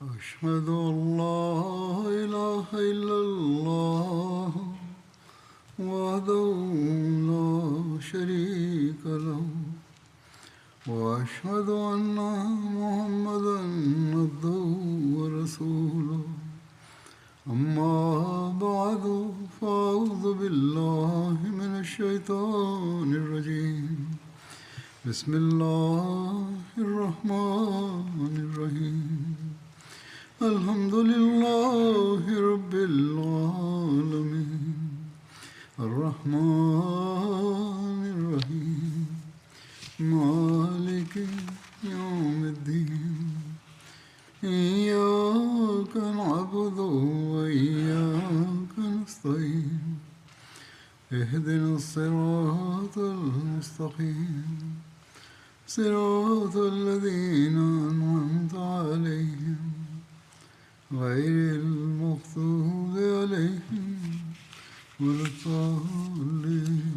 أشهد أن لا إله إلا الله وحده لا شريك له وأشهد أن محمدا عبده ورسوله أما بعد فأعوذ بالله من الشيطان الرجيم بسم الله الرحمن الرحيم الحمد لله رب العالمين الرحمن الرحيم مالك يوم الدين إياك نعبد وإياك نستعين اهدنا الصراط المستقيم صراط الذين أنعمت عليهم غير المغضوب عليهم ولا الضالين.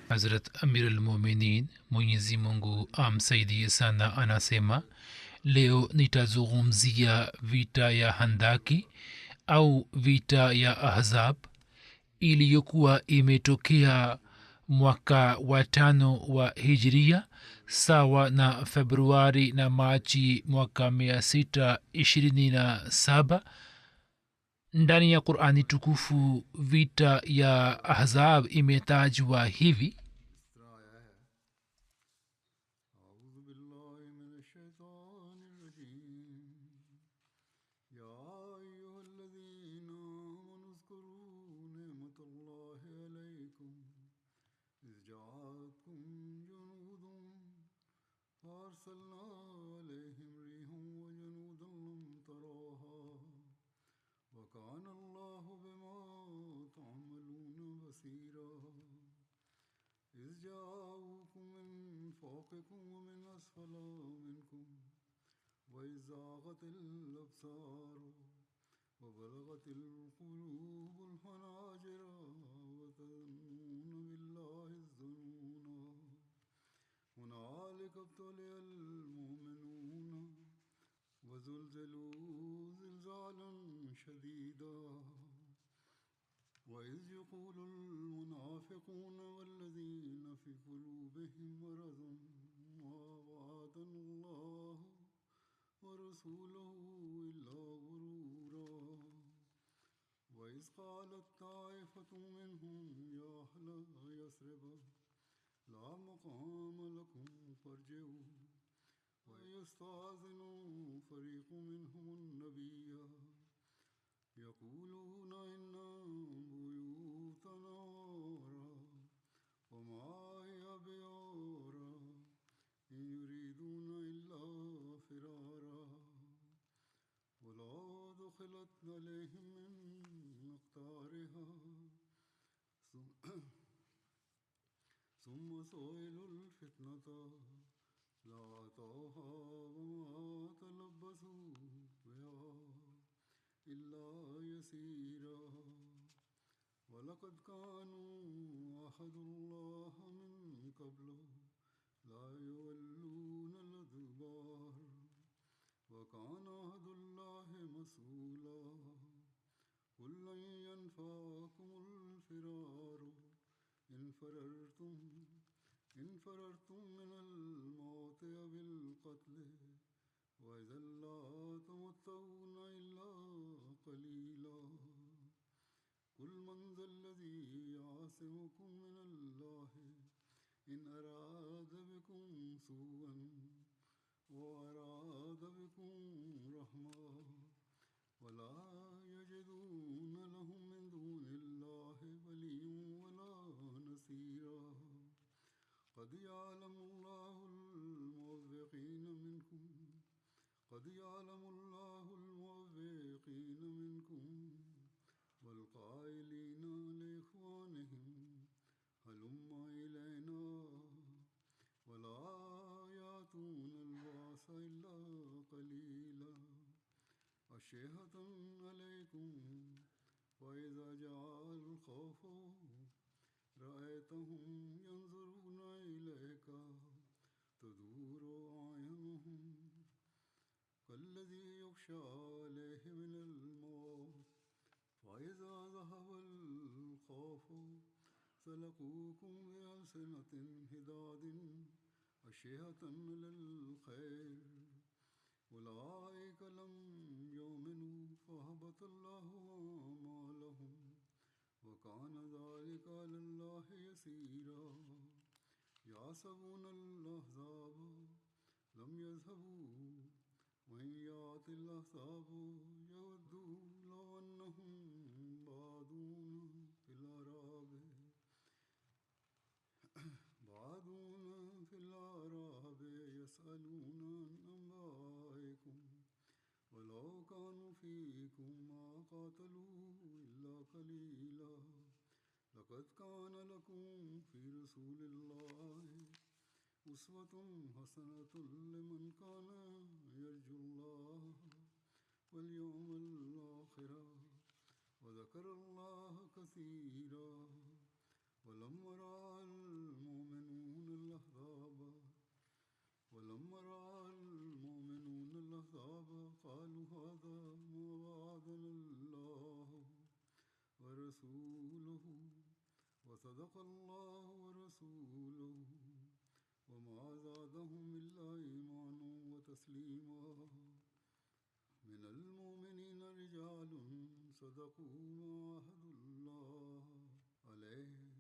Hazrat Amir al-Mu'minin Mwenyezi Mungu amsaidie sana anasema leo nitazungumzia vita ya Handaki au vita ya Ahzab iliyokuwa imetokea mwaka wa 5 wa Hijria sawa na Februari na Machi mwaka 627. Ndani ya Qur'ani tukufu vita ya Ahzab imetajwa hivi: وكان الله بما تعملون بصيرا إذ جاءوكم من فوقكم ومن أسفل منكم وإذ زاغت الأبصار وبلغت القلوب الحناجر وتظنون بالله الظنونا هنالك ابتلي المؤمنون وزلزلوا زلزالا شديدا وإذ يقول المنافقون والذين في قلوبهم مرض ما وعدنا الله ورسوله إلا غرورا وإذ قالت طائفة منهم يا أهل يثرب لا مقام لكم فارجعوا ويستأذن فريق منهم النبي يقولون إن بيوتنا عورة وما هي بعورة إن يريدون إلا فرارا ولو دخلت عليهم من أقطارها ثم سئلوا الفتنة لأتوها وما تلبسوا بها إلا يسيرا ولقد كانوا عهدوا الله من قبل لا يولون الأدبار وكان عهد الله مسؤولا قل لن ينفعكم الفرار إن فررتم من الموت أو القتل وإذا لا تمتعون إلا قليلا قل من ذا الذي يعصمكم من الله إن أراد بكم سوءا وأراد بكم رحمة ولا يجدون لهم من دون الله وليا ولا نصيرا قد يعلم الله الموفقين منكم والقائلين لإخوانهم هلم إلينا ولا يأتون البأس إلا قليلا أشهة عليكم وإذا جاء الخوف رأيتهم ينظرون إليك تدور أعينهم الذي يخشى عليه من الموت فإذا ذهب الخوف سلقوكم بألسنة حداد أشهة للخير أولئك لم يؤمنوا فهبط الله أعمالهم وكان ذلك على الله يسيرا يحسبون الأحزاب لم يذهبوا وإن يأتي الأحزاب يودوا لو أنهم بادون في الأعراب يسألون عن أنبائكم ولو كانوا فيكم ما قاتلوا إلا قليلا لقد كان لكم في رسول الله أسوة حسنة لمن كان يرجو الله واليوم الآخر وذكر الله كثيرا ولما رأى المؤمنون الأحزاب قالوا هذا ما وعدنا الله ورسوله وصدق الله ورسوله وما زادهم إلا إيمانا وتسليما من المؤمنين رجال صدقوا ما عاهدوا الله عليه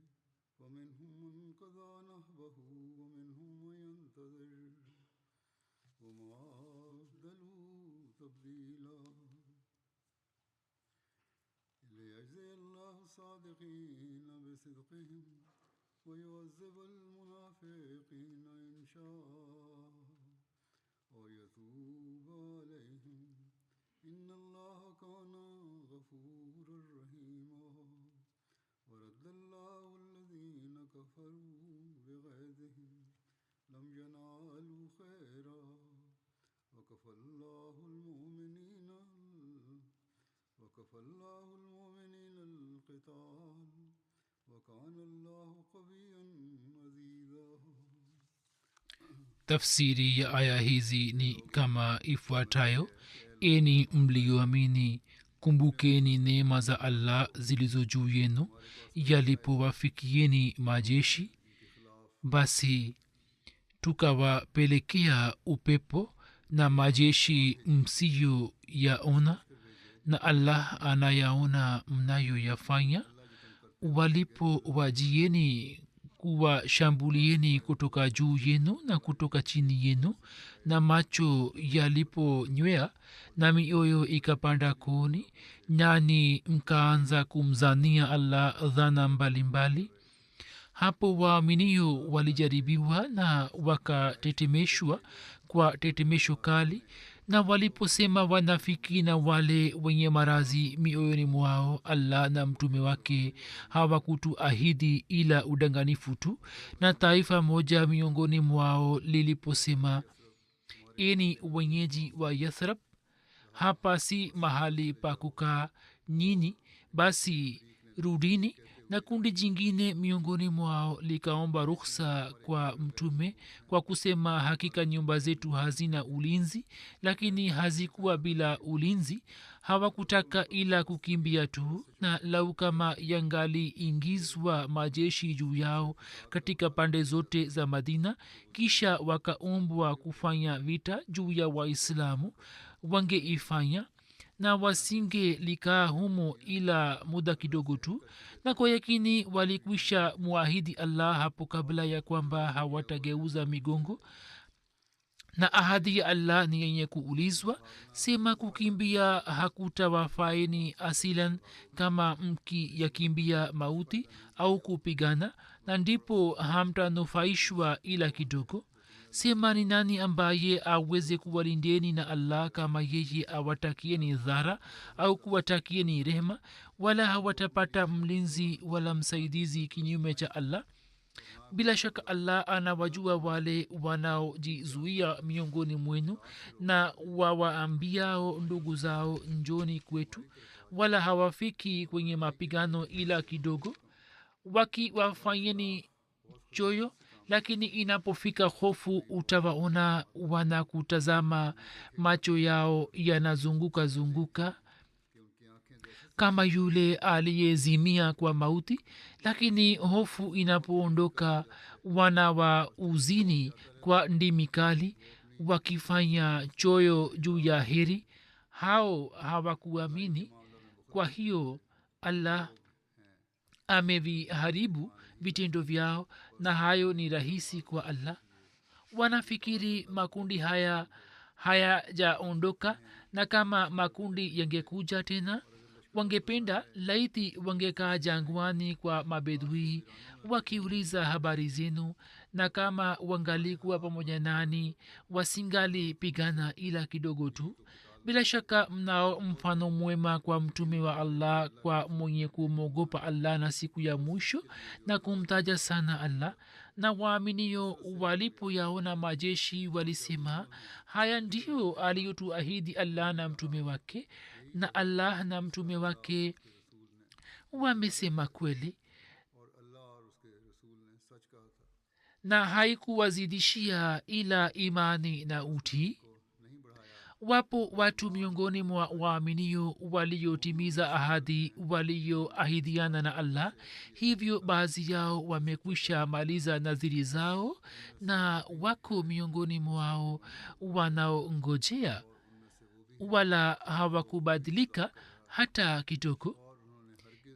ومنهم من قضى نحبه ومنهم من ينتظر وما بدلوا تبديلا ليجزي الله الصادقين بصدقهم ويعذب المنافقين إن شاء ويتوب عليهم إن الله كان غفورا رحيما ورد الله الذين كفروا بغيظهم لم ينالوا خيرا وكفى الله المؤمنين القتال وكان الله قويا عزيزا. Tafsiri ya aya hizi ni kama ifuatayo: eni mlioamini, kumbukeni neema za Allah zilizo juu yenu yalipowafikieni majeshi, basi tukawapelekea upepo na majeshi msiyo yaona, na Allah anayaona mnayoyafanya. Walipowajieni kuwashambulieni kutoka juu yenu na kutoka chini yenu, na macho yaliponywea na mioyo ikapanda kooni, nani mkaanza kumzania Allah dhana mbalimbali, hapo waaminio walijaribiwa na wakatetemeshwa kwa tetemesho kali. Na waliposema wanafiki na wale wenye marazi mioyoni mwao, Allah na mtume wake hawakutuahidi ila udanganifu tu. Na taifa moja miongoni mwao liliposema, eni wenyeji wa Yathrib, hapa si mahali pa kukaa nyinyi, basi rudini. Na kundi jingine miongoni mwao likaomba ruhusa kwa mtume kwa kusema, hakika nyumba zetu hazina ulinzi. Lakini hazikuwa bila ulinzi, hawakutaka ila kukimbia tu. Na lau kama yangali ingizwa majeshi juu yao katika pande zote za Madina, kisha wakaombwa kufanya vita juu ya Waislamu, wangeifanya na wasinge likaa humo ila muda kidogo tu. Na kwa yakini walikwisha muahidi Allah hapo kabla ya kwamba hawatageuza migongo, na ahadi ya Allah ni yenye kuulizwa. Sema kukimbia hakutawafaini asilan kama mkiyakimbia mauti au kupigana, na ndipo hamtanufaishwa ila kidogo. Sema ni nani ambaye aweze kuwalindeni na Allah kama yeye awatakieni dhara au kuwatakieni rehema, wala hawatapata mlinzi wala msaidizi kinyume cha Allah. Bila shaka Allah anawajua wale wanaojizuia miongoni mwenu na wawaambiao ndugu zao, njoni kwetu, wala hawafiki kwenye mapigano ila kidogo. Wakiwafanyeni choyo, lakini inapofika hofu utawaona wanakutazama, macho yao yanazunguka zunguka kama yule aliyezimia kwa mauti. Lakini hofu inapoondoka wanawauzini kwa ndimi kali wakifanya choyo juu ya heri. hao hawakuamini. Kwa hiyo allah ameviharibu vitendo vyao, na hayo ni rahisi kwa allah. Wanafikiri makundi haya hayajaondoka, na kama makundi yangekuja tena wangependa laiti wangekaa jangwani kwa mabedui wakiuliza habari zenu, na kama wangalikuwa pamoja nani wasingali pigana ila kidogo tu. bila shaka mnao mfano mwema kwa mtume wa allah, kwa mwenye kumwogopa allah na siku ya mwisho na kumtaja sana allah. na waaminio walipoyaona majeshi walisema, haya ndio aliyotuahidi allah na mtume wake, na allah na mtume wake wamesema kweli. na haikuwazidishia ila imani na utii. wapo watu miongoni mwa waaminio waliotimiza ahadi walioahidiana na allah, hivyo baadhi yao wamekwisha maliza nadhiri zao, na wako miongoni mwao wanaongojea, wala hawakubadilika hata kidogo,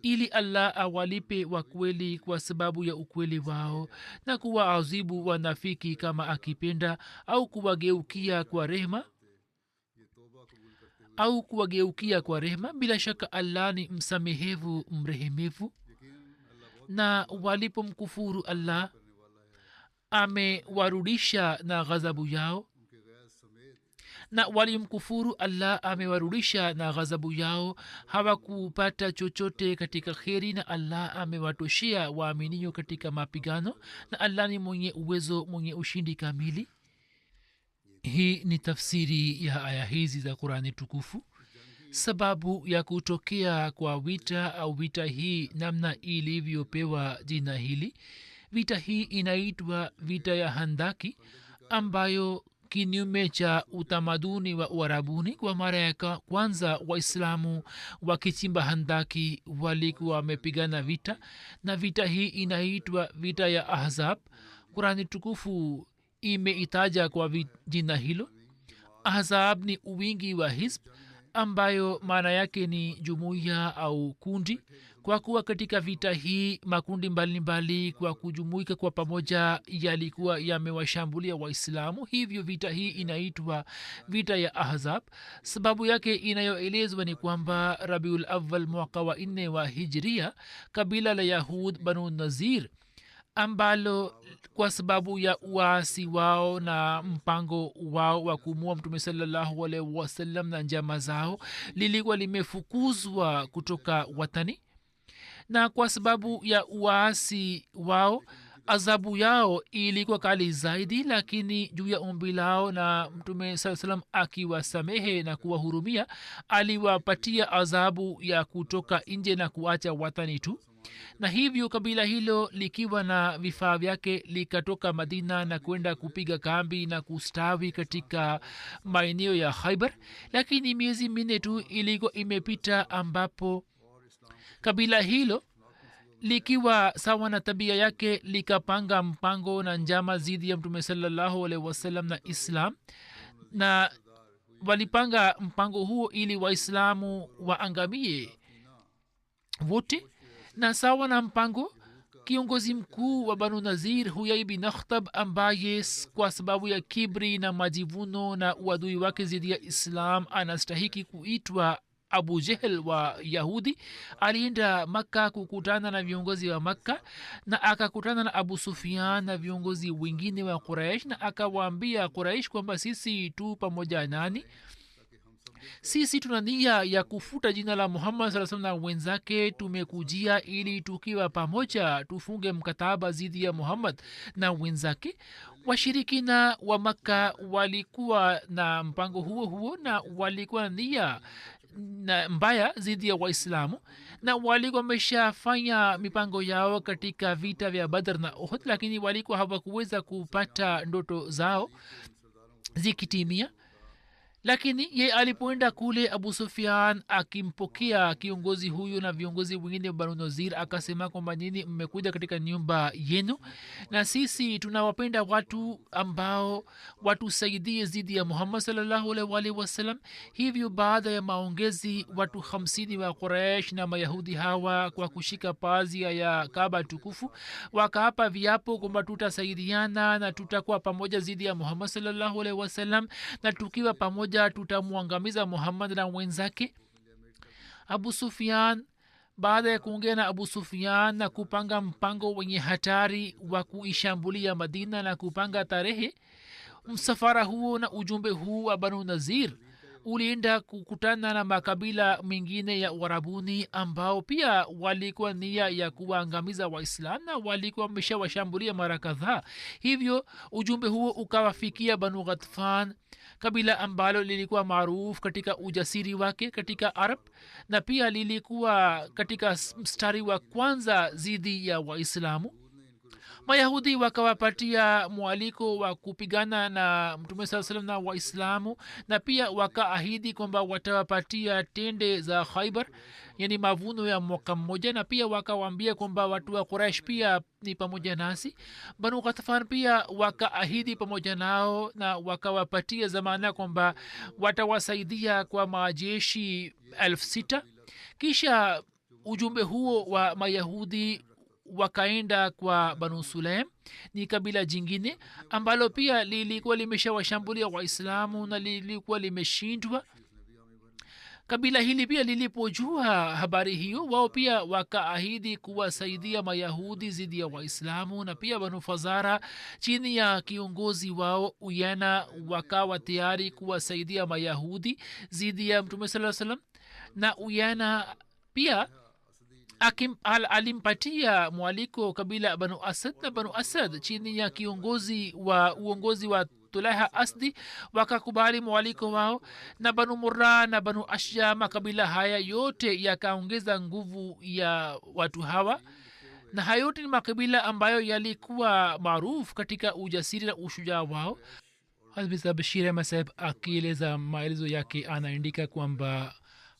ili allah awalipe wakweli kwa sababu ya ukweli wao, na kuwaadhibu wanafiki kama akipenda, au kuwageukia kwa rehema. bila shaka allah ni msamehevu mrehemevu. na walipomkufuru allah amewarudisha na ghadhabu yao, hawakupata chochote katika kheri, na allah amewatoshea waaminio katika mapigano, na allah ni mwenye uwezo, mwenye ushindi kamili. hii ni tafsiri ya aya hizi za qurani tukufu. sababu ya kutokea kwa vita au vita hii namna ilivyopewa jina hili, vita hii inaitwa vita ya handaki, ambayo kinyume cha utamaduni wa uarabuni, kwa mara ya kwanza waislamu wakichimba handaki walikuwa wamepigana vita, na vita hii inaitwa vita ya ahzab. qurani tukufu imeitaja kwa jina hilo. ahzab ni uwingi wa hizb, ambayo maana yake ni jumuiya au kundi, kwa kuwa katika vita hii makundi mbalimbali kwa kujumuika kwa pamoja yalikuwa yamewashambulia waislamu. hivyo vita hii inaitwa vita ya ahzab. sababu yake inayoelezwa ni kwamba rabiul awal mwaka wa 4 wa hijria, kabila la yahud banu nazir, ambalo kwa sababu ya uasi wao na mpango wao wa kumua mtume sallallahu alaihi wasallam na njama zao, lilikuwa limefukuzwa kutoka watani. na kwa sababu ya uasi wao adhabu yao ilikuwa kali zaidi, lakini juu ya ombi lao na mtume saa salam akiwasamehe na kuwahurumia, aliwapatia adhabu ya kutoka nje na kuacha watani tu. na hivyo kabila hilo likiwa na vifaa vyake likatoka madina na kwenda kupiga kambi na kustawi katika maeneo ya Khaibar. lakini miezi minne tu ilikuwa imepita ambapo kabila hilo likiwa sawa na tabia yake likapanga mpango na njama zidi ya mtume sallallahu alaihi wasallam na islam, na walipanga mpango huo ili waislamu waangamie wote. na sawa na mpango, kiongozi mkuu wa banu nazir huyai bin akhtab, ambaye kwa sababu ya kibri na majivuno na uadui wake zidi ya islam anastahiki kuitwa abu jehel wa yahudi, alienda makka kukutana na viongozi wa makka, na akakutana na abu sufian na viongozi wengine wa quraish, na akawaambia quraish kwamba sisi tu pamoja nani, sisi tuna nia ya kufuta jina la muhammad saa salam na wenzake. tumekujia ili tukiwa pamoja tufunge mkataba zidi ya muhammad na wenzake. washirikina wa makka walikuwa na mpango huo huo, na walikuwa na nia mbaya dhidi ya waislamu na walikuwa wameshafanya mipango yao katika vita vya badr na uhud lakini walikuwa hawakuweza kupata ndoto zao zikitimia lakini ye alipoenda kule abu sufian akimpokea kiongozi huyu na viongozi wengine wa banu nazir akasema kwamba nini mmekuja katika nyumba yenu na sisi tunawapenda watu ambao watusaidie zidi ya muhammad sallallahu alaihi wasallam hivyo baada ya maongezi watu 50 wa quraish na mayahudi hawa kwa kushika pazia ya kaaba tukufu wakaapa viapo kwamba tutasaidiana na tutakuwa pamoja zidi ya muhammad sallallahu alaihi wasallam na tukiwa pamoja tutamwangamiza muhammad na wenzake abu sufian baada ya kuongea na abu sufian na kupanga mpango wenye hatari wa kuishambulia madina na kupanga tarehe msafara huo na ujumbe huu wa banu nazir ulienda kukutana na makabila mengine ya uarabuni ambao pia walikuwa nia ya kuwaangamiza waislam na walikuwa wameshawashambulia mara kadhaa hivyo ujumbe huo ukawafikia banu ghatfan kabila ambalo lilikuwa maarufu katika ujasiri wake katika arab na pia lilikuwa katika mstari wa kwanza dhidi ya waislamu mayahudi wakawapatia mwaliko wa kupigana na mtume saa salam na waislamu na pia wakaahidi kwamba watawapatia tende za khaibar yani mavuno ya mwaka mmoja na pia wakawaambia kwamba watu wa quraish pia ni pamoja nasi banu ghatfan pia wakaahidi pamoja nao na wakawapatia zamana kwamba watawasaidia kwa majeshi 6,000 kisha ujumbe huo wa mayahudi wakaenda kwa banu sulaim ni kabila jingine ambalo pia lilikuwa limeshawashambulia waislamu na lilikuwa limeshindwa kabila hili pia lilipojua habari hiyo wao pia wakaahidi kuwasaidia mayahudi dhidi ya waislamu na pia banu fazara chini ya kiongozi wao uyana wakawa tayari kuwasaidia mayahudi dhidi ya mtume saa salam na uyana pia alimpatia mwaliko kabila banu asad na banu asad chini ya uongozi wa tulaha asdi wakakubali mwaliko wao na banu murra na banu ashja makabila haya yote yakaongeza nguvu ya watu hawa na hayo yote ni makabila ambayo yalikuwa maarufu katika ujasiri na ushujaa wao hazbisa bashir masab akieleza maelezo yake anaandika kwamba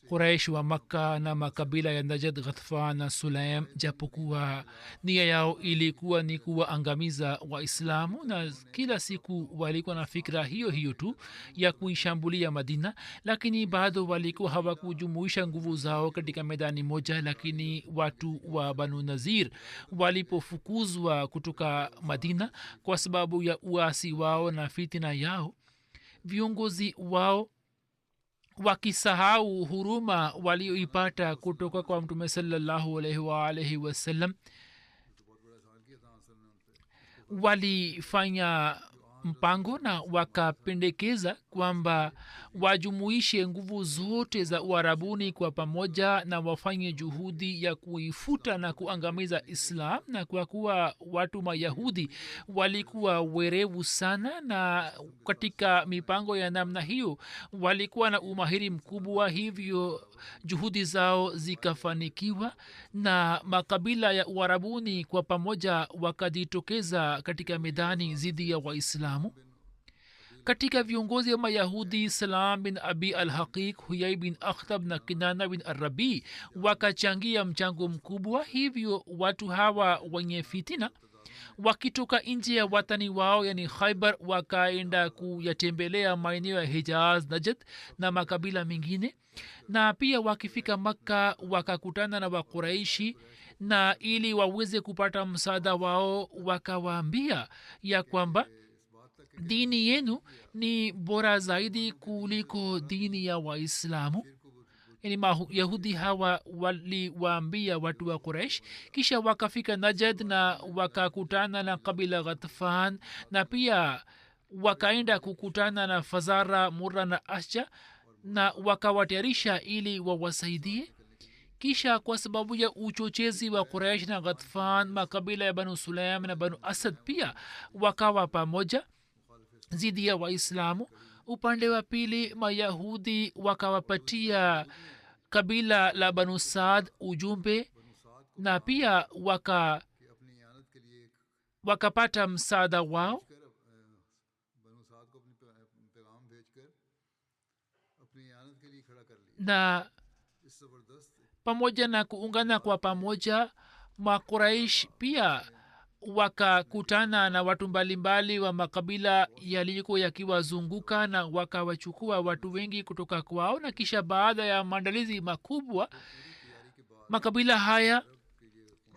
quraish wa makka na makabila ya najad ghatfan na sulaim japokuwa nia yao ilikuwa ni kuwaangamiza waislamu na kila siku walikuwa na fikra hiyo hiyo tu ya kuishambulia madina lakini bado walikuwa hawakujumuisha nguvu zao katika medani moja lakini watu wa banu nazir walipofukuzwa kutoka madina kwa sababu ya uasi wao na fitina yao viongozi wao wakisahau huruma walioipata kutoka kwa mtume sallallahu alaihi wasallam walifanya mpango na wakapendekeza kwamba wajumuishe nguvu zote za uarabuni kwa pamoja na wafanye juhudi ya kuifuta na kuangamiza islam na kwa kuwa watu mayahudi walikuwa werevu sana na katika mipango ya namna hiyo walikuwa na umahiri mkubwa hivyo juhudi zao zikafanikiwa na makabila ya uarabuni kwa pamoja wakajitokeza katika medani dhidi ya waislamu katika viongozi wa mayahudi salam bin abi alhaqiq huyai bin akhtab na kinana bin arabi wakachangia mchango mkubwa hivyo watu hawa wenye fitina wakitoka nje ya watani wao yani khaibar wakaenda kuyatembelea maeneo ya hijaz najd na makabila mengine na pia wakifika makka wakakutana na wakuraishi na ili waweze kupata msaada wao wakawaambia ya kwamba dini yenu ni bora zaidi kuliko dini ya waislamu yani yahudi hawa waliwaambia watu wa quraish kisha wakafika najad na wakakutana na kabila ghatfan na pia wakaenda kukutana na fazara murra na ashja na wakawatayarisha ili wawasaidie kisha kwa sababu ya uchochezi wa quraish na ghatfan makabila ya banu sulaim na banu asad pia wakawa pamoja dhidi ya waislamu upande wa pili mayahudi wakawapatia kabila la banu saad ujumbe na pia wakapata msaada wao na pamoja na kuungana kwa pamoja makuraish pia wakakutana na watu mbalimbali wa makabila yaliko yakiwazunguka na wakawachukua watu wengi kutoka kwao na kisha baada ya maandalizi makubwa makabila haya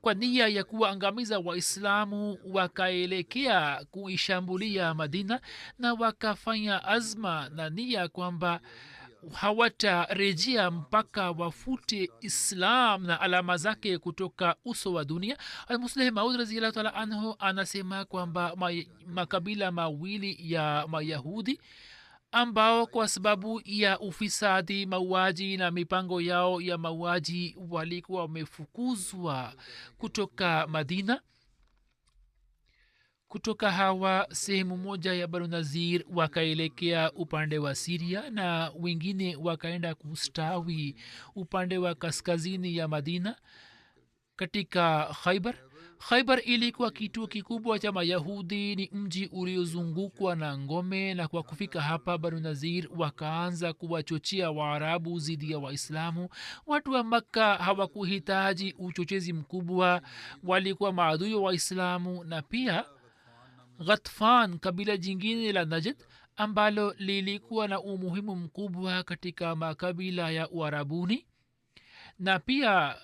kwa nia ya kuwaangamiza waislamu wakaelekea kuishambulia madina na wakafanya azma na nia kwamba hawatarejea mpaka wafute islam na alama zake kutoka uso wa dunia. Musleh maud raziallahu taala anhu anasema kwamba makabila mawili ya mayahudi ambao kwa sababu ya ufisadi mauaji na mipango yao ya mauaji walikuwa wamefukuzwa kutoka madina. Kutoka hawa sehemu moja ya banu nazir wakaelekea upande wa siria na wengine wakaenda kustawi upande wa kaskazini ya madina katika khaibar. Khaibar ilikuwa kituo kikubwa cha mayahudi, ni mji uliozungukwa na ngome, na kwa kufika hapa banu nazir wakaanza kuwachochea waarabu zidi ya waislamu. Watu wa makka hawakuhitaji uchochezi mkubwa, walikuwa maadui wa waislamu. Na pia ghatfan, kabila jingine la najd ambalo lilikuwa na umuhimu mkubwa katika makabila ya uarabuni na pia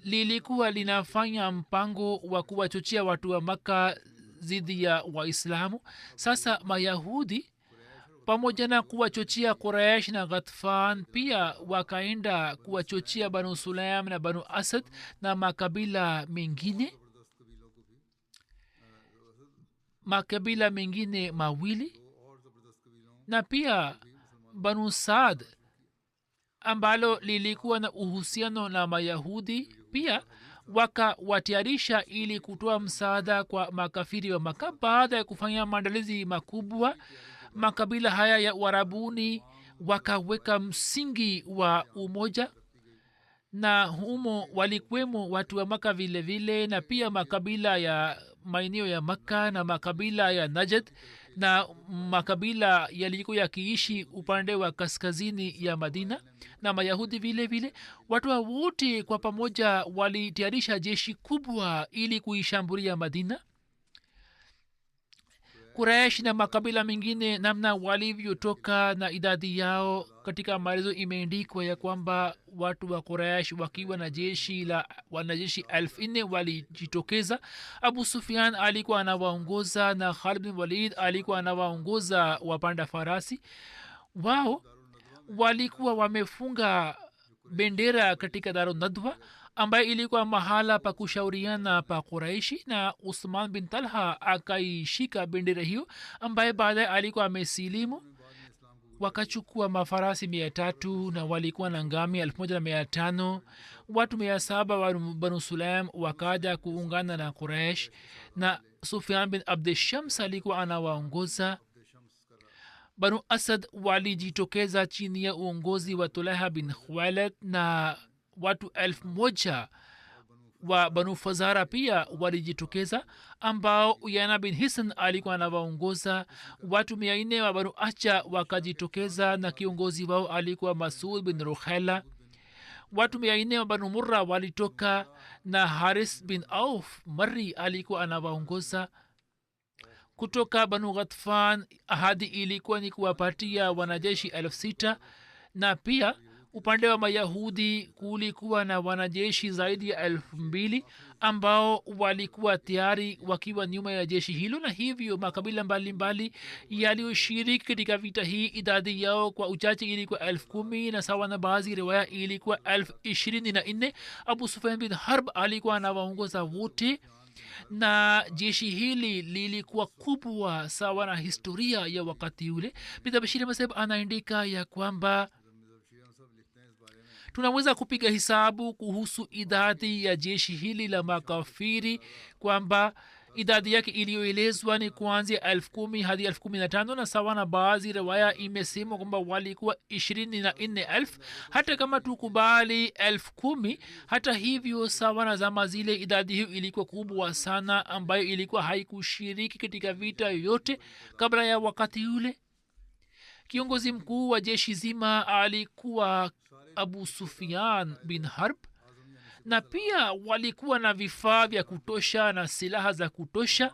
lilikuwa linafanya mpango wa kuwachochea watu wa maka zidi ya waislamu. Sasa mayahudi pamoja na kuwachochea quraish na ghatfan pia wakaenda kuwachochea banu sulaim na banu asad na makabila mengine mawili, na pia banu saad ambalo lilikuwa na uhusiano na mayahudi pia wakawatayarisha ili kutoa msaada kwa makafiri wa maka. Baada ya kufanya maandalizi makubwa, makabila haya ya uarabuni wakaweka msingi wa umoja, na humo walikuwemo watu wa maka vile vile, na pia makabila ya maeneo ya maka na makabila ya najd na makabila yalikuwa yakiishi upande wa kaskazini ya madina na mayahudi vile vile. Watu wa wote kwa pamoja walitayarisha jeshi kubwa ili kuishambulia madina. Quraish na makabila mengine namna walivyotoka na idadi yao, katika maelezo imeandikwa ya kwamba watu wa Quraish wakiwa na jeshi la wanajeshi 4,000 walijitokeza. Abu Sufyan alikuwa anawaongoza na Khalid bin Walid alikuwa anawaongoza wapanda farasi. Wao walikuwa wamefunga bendera katika Darun Nadwa ambaye ilikuwa mahala pa kushauriana pa Quraishi, na Usman bin Talha akaishika bendera hiyo ambaye baadaye alikuwa amesilimu. Wakachukua mafarasi 300 na walikuwa na ngami 1500. Watu 700 wa banu sulaim wakaja kuungana na Quraish, na Sufyan bin Abd Shams alikuwa anawaongoza. Banu Asad walijitokeza chini ya uongozi wa Tulaiha bin Khuwailid, na watu 1000 wa banu Fazara pia walijitokeza ambao Uyana bin Hisan alikuwa anawaongoza. Watu 400 wa banu Acha wakajitokeza na kiongozi wao alikuwa Masud bin Rukhaila. Watu 400 wa banu Murra walitoka na Haris bin Auf Marri alikuwa anawaongoza. Kutoka banu Ghatfan ahadi ilikuwa ni kuwapatia wanajeshi 6,000, na pia upande wa mayahudi kulikuwa na wanajeshi zaidi ya 2,000 ambao walikuwa tayari wakiwa nyuma ya jeshi hilo. Na hivyo makabila mbalimbali yaliyoshiriki katika vita hii idadi yao kwa uchache ilikuwa 10,000, na sawa na baadhi riwaya ilikuwa 24,000. Abu Sufyan bin Harb alikuwa anawaongoza wote, na jeshi hili lilikuwa kubwa sawa na historia ya wakati ule. Bida Bashir Maseb anaandika ya kwamba tunaweza kupiga hisabu kuhusu idadi ya jeshi hili la makafiri kwamba idadi yake iliyoelezwa ni kuanzia 10,000 hadi 15,000 na sawa na baadhi riwaya imesema kwamba walikuwa 24,000. hata kama tukubali 10,000, hata hivyo sawa na zama zile idadi hiyo ilikuwa kubwa sana ambayo ilikuwa haikushiriki katika vita yoyote kabla ya wakati ule. kiongozi mkuu wa jeshi zima alikuwa Abu Sufyan bin Harb, na pia walikuwa na vifaa vya kutosha na silaha za kutosha.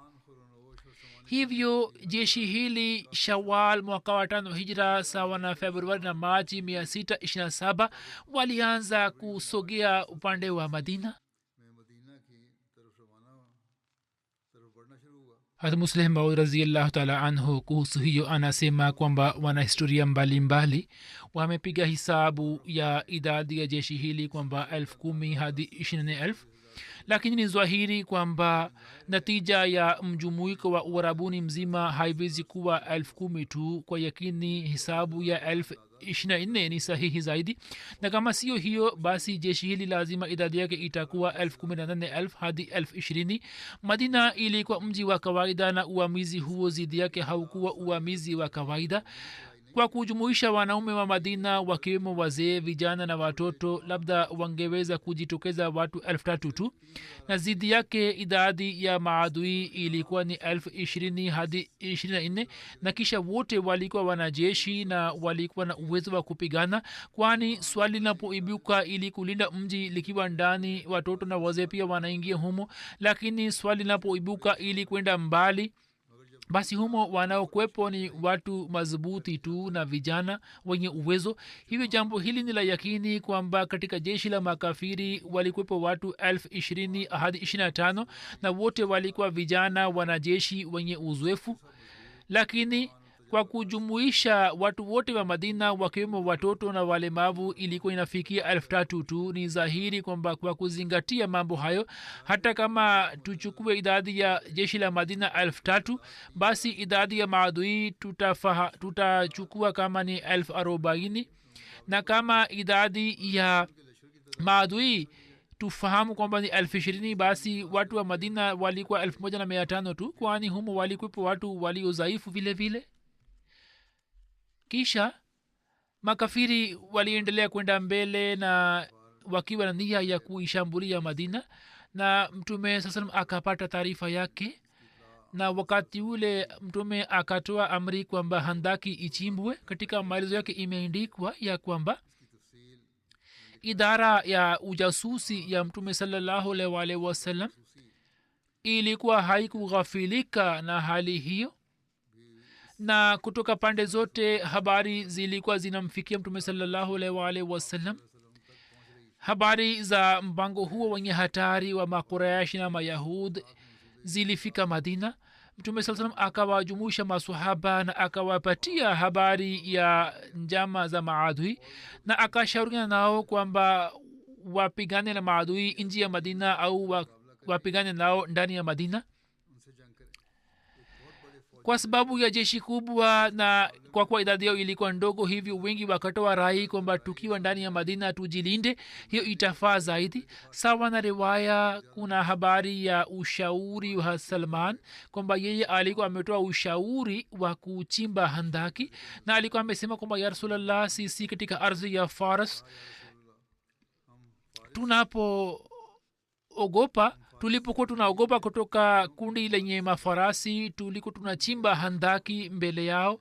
hivyo jeshi hili Shawal mwaka wa 5 hijra sawa na Februari na Machi 627 walianza kusogea upande wa Madina. Hazrat Musleh Maud radhiyallahu ta'ala anhu kuhusu hiyo anasema kwamba wanahistoria mbalimbali wamepiga hisabu ya idadi ya jeshi hili kwamba 10,000 hadi 20,000, lakini ni dhahiri kwamba natija ya mjumuiko wa Uarabuni mzima haiwezi kuwa 10,000 tu. kwa yakini hisabu ya 24,000 ni sahihi zaidi, na kama sio hiyo basi jeshi hili lazima idadi yake itakuwa 18,000 hadi 20,000. Madina ilikuwa mji wa kawaida na uamizi huo zidi yake haukuwa uamizi wa kawaida. kwa kujumuisha wanaume wa Madina wakiwemo wazee, vijana na watoto, labda wangeweza kujitokeza watu 3,000 tu, na zidi yake idadi ya maadui ilikuwa ni 20,000 hadi 24,000, na kisha wote walikuwa wanajeshi na walikuwa na uwezo wa kupigana, kwani swali linapoibuka ili kulinda mji likiwa ndani, watoto na wazee pia wanaingia humo, lakini swali linapoibuka ili kwenda mbali basi humo wanaokwepo ni watu madhubuti tu na vijana wenye uwezo. hivyo jambo hili ni la yakini kwamba katika jeshi la makafiri walikwepo watu 20,000 hadi 25,000 na wote walikuwa vijana wanajeshi wenye uzoefu, lakini kwa kujumuisha watu wote wa Madina wakiwemo watoto na walemavu ilikuwa inafikia 3,000 tu. ni dhahiri kwamba kwa kuzingatia mambo hayo, hata kama tuchukue idadi ya jeshi la Madina 3,000, basi idadi ya maadui tutachukua kama ni 40,000, na kama idadi ya maadui tufahamu kwamba ni 20,000, basi watu wa Madina walikuwa 1,500 tu, kwani humo walikuwepo watu waliodhaifu vile vile. kisha makafiri waliendelea kwenda mbele na wakiwa na nia ya kuishambulia Madina, na mtume sasa akapata taarifa yake, na wakati ule mtume akatoa amri kwamba handaki ichimbwe. katika maelezo yake imeandikwa ya kwamba idara ya ujasusi ya mtume sallallahu alaihi wasallam ilikuwa haikughafilika na hali hiyo, na kutoka pande zote habari zilikuwa zinamfikia mtume sallallahu alaihi wasallam. habari za mpango huo wenye hatari wa Makuraish na Mayahud zilifika Madina. mtume sallallahu alaihi wasallam akawajumuisha maswahaba na akawapatia habari ya njama za maadui, na akashauriana nao kwamba wapigane na maadui nje ya Madina au wapigane nao ndani ya Madina. kwa sababu ya jeshi kubwa na kwa kuwa idadi yao ilikuwa ndogo, hivyo wengi wakatoa rai kwamba tukiwa ndani ya Madina tujilinde, hiyo itafaa zaidi. sawa na riwaya kuna habari ya ushauri wa Salman kwamba yeye alikuwa ametoa ushauri wa kuchimba handaki, na alikuwa amesema kwamba ya Rasulullah, sisi katika ardhi ya Faras tulipokuwa tunaogopa kutoka kundi lenye mafarasi, tulikuwa tunachimba handaki mbele yao,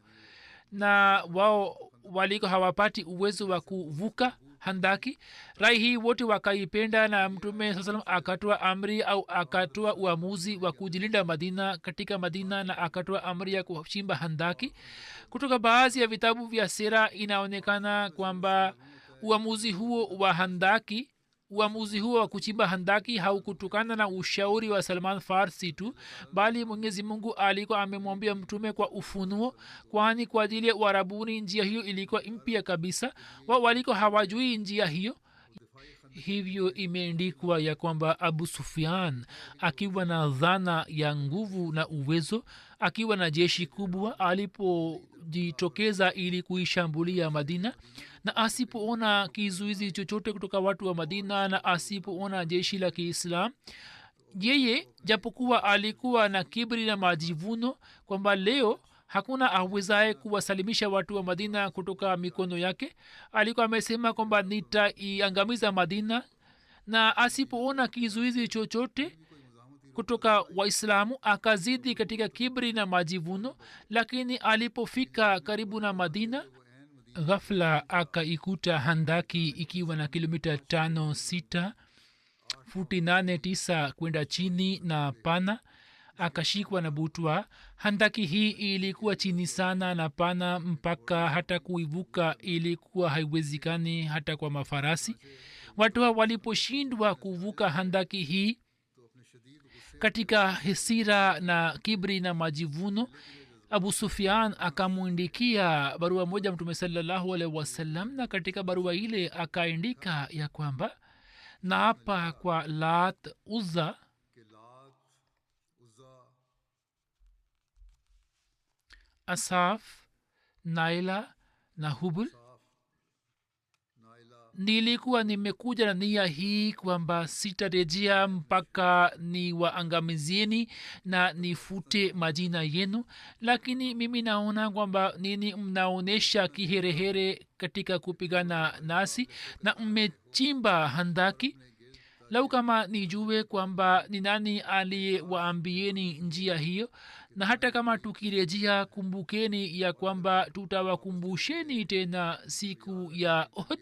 na wao walikuwa hawapati uwezo wa kuvuka handaki. rai hii wote wakaipenda, na mtume sallallahu alaihi wasallam akatoa amri au akatoa uamuzi wa kujilinda Madina katika Madina, na akatoa amri ya kuchimba handaki. kutoka baadhi ya vitabu vya sira inaonekana kwamba uamuzi huo wa kuchimba handaki haukutokana na ushauri wa Salman Farsi tu, bali Mwenyezi Mungu alikuwa amemwambia mtume kwa ufunuo, kwani kwa ajili ya Uarabuni njia hiyo ilikuwa mpya kabisa, wao walikuwa hawajui njia hiyo. hivyo imeandikwa ya kwamba Abu Sufyan akiwa na dhana ya nguvu na uwezo, akiwa na jeshi kubwa, alipojitokeza ili kuishambulia Madina, na asipoona kizuizi chochote kutoka watu wa Madina, na asipoona jeshi la Kiislam, yeye japokuwa alikuwa na kibri na majivuno kwamba leo hakuna awezaye kuwasalimisha watu wa madina kutoka mikono yake, alikuwa amesema kwamba nitaiangamiza madina, na asipoona kizuizi chochote kutoka waislamu akazidi katika kibri na majivuno. Lakini alipofika karibu na madina, ghafla akaikuta handaki ikiwa na kilomita 5-6 futi 8-9 kwenda chini na pana. Akashikwa na butwa. handaki hii ilikuwa chini sana na pana mpaka hata kuivuka ilikuwa haiwezekani hata kwa mafarasi. watu hao waliposhindwa kuvuka handaki hii katika hasira na kibri na majivuno, abu sufian akamwindikia barua moja mtume sallallahu alaihi wasallam, na katika barua ile akaandika ya kwamba naapa kwa lat, uzza, asaf, naila na hubul, nilikuwa nimekuja na nia hii kwamba sitarejea mpaka ni waangamizieni na nifute majina yenu, lakini mimi naona kwamba nini mnaonyesha kiherehere katika kupigana nasi na mmechimba handaki. lau kama nijue kwamba ni nani aliyewaambieni njia hiyo, na hata kama tukirejea kumbukeni ya kwamba tutawakumbusheni tena siku ya Uhud,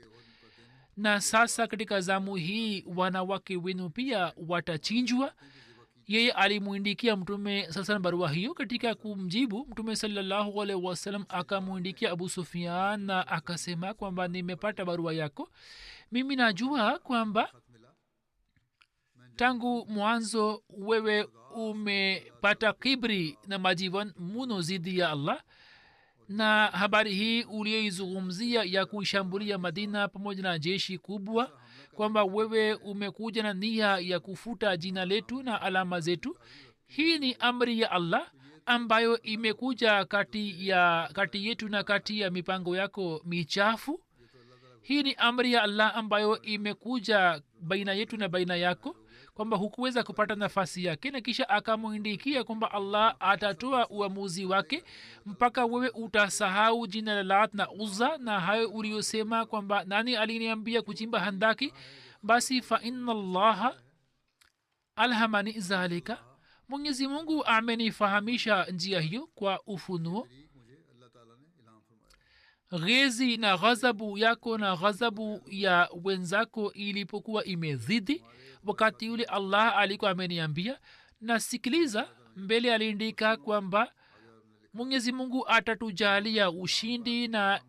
na sasa katika zamu hii wanawake wenu pia watachinjwa. yeye alimwindikia mtume sasa barua hiyo. katika kumjibu mtume sallallahu alaihi wasallam akamwindikia abu sufian na akasema kwamba nimepata barua yako, mimi najua kwamba tangu mwanzo wewe umepata kibri na majivuno zidi ya Allah, na habari hii uliyoizungumzia ya kuishambulia madina pamoja na jeshi kubwa, kwamba wewe umekuja na nia ya kufuta jina letu na alama zetu, hii ni amri ya Allah ambayo imekuja kati yetu na kati ya mipango yako michafu. hii ni amri ya Allah ambayo imekuja baina yetu na baina yako, kwamba hukuweza kupata nafasi yake. na kisha akamwindikia kwamba Allah atatoa uamuzi wake mpaka wewe utasahau jina la Lat na Uzza, na hayo uliyosema kwamba nani aliniambia kuchimba handaki, basi fa inna Allaha alhamani zalika, Mwenyezi Mungu amenifahamisha njia hiyo kwa ufunuo. ghezi na ghadhabu yako na ghadhabu ya wenzako ilipokuwa imezidi, wakati yule Allah alikuwa ameniambia. na sikiliza, mbele aliandika kwamba Mwenyezi Mungu atatujalia ushindi, na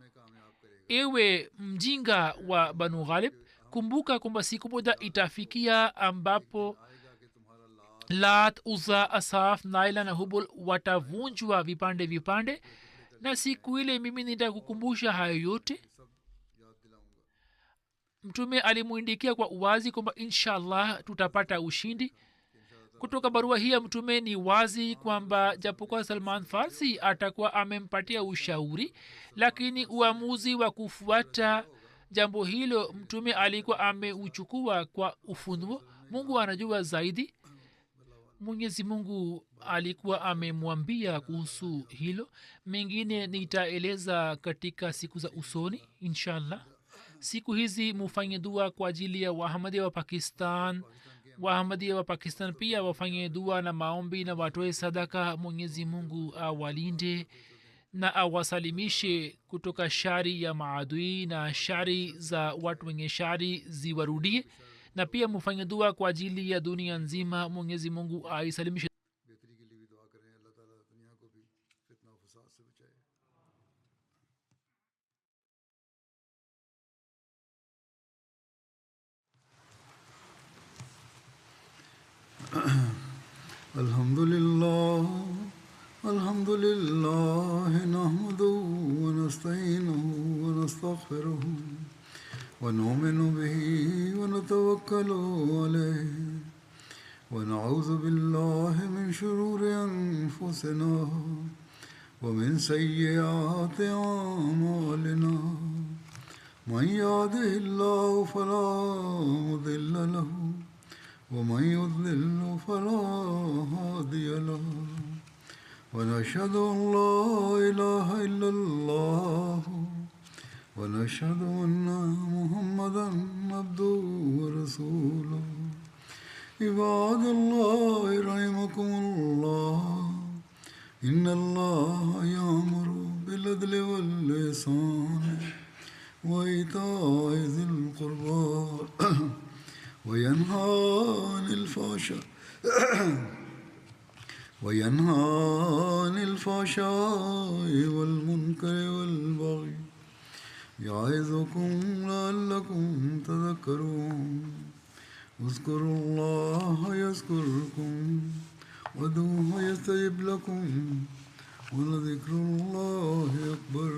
ewe mjinga wa Banu Ghalib, kumbuka kwamba siku moja itafikia ambapo Lat, Uzza, Asaf, Naila na Hubul watavunjwa vipande vipande, na siku ile mimi nitakukumbusha hayo yote. mtume alimwindikia kwa uwazi kwamba inshallah tutapata ushindi. kutoka barua hii ya mtume ni wazi kwamba japokuwa Salman Farsi atakuwa amempatia ushauri, lakini uamuzi wa kufuata jambo hilo mtume alikuwa ameuchukua kwa ufunuo. Mungu anajua zaidi. Mwenyezi Mungu alikuwa amemwambia kuhusu hilo. mengine nitaeleza katika siku za usoni inshallah. siku hizi mufanye dua kwa ajili ya Wahamadia wa Pakistan. Wahamadia wa Pakistan pia wafanye dua na maombi na watoe sadaka. Mwenyezi Mungu awalinde na awasalimishe kutoka shari ya maadui na shari za watu wenye shari ziwarudie. na pia mufanye dua kwa ajili ya dunia nzima. Mwenyezi Mungu aisalimishe. Alhamdulillah nahmaduhu wa nasta'inuhu wa nastaghfiruh wa nu'minu bihi wa natawakkalu alayhi wa na'udhu billahi min shururi anfusina wa min sayyiati a'malina. man yahdihillahu fala mudilla lahu ومن يضلل فلا هادي له ونشهد أن لا إله إلا الله ونشهد أن محمدا عبده ورسوله عباد الله رحمكم الله إن الله يأمر بالعدل والإحسان وإيتاء ذي القربى وينهى عن الفحشاء والمنكر والبغي يعظكم لعلكم تذكرون اذكروا الله يذكركم وادعوه يستجب لكم ولذكر الله أكبر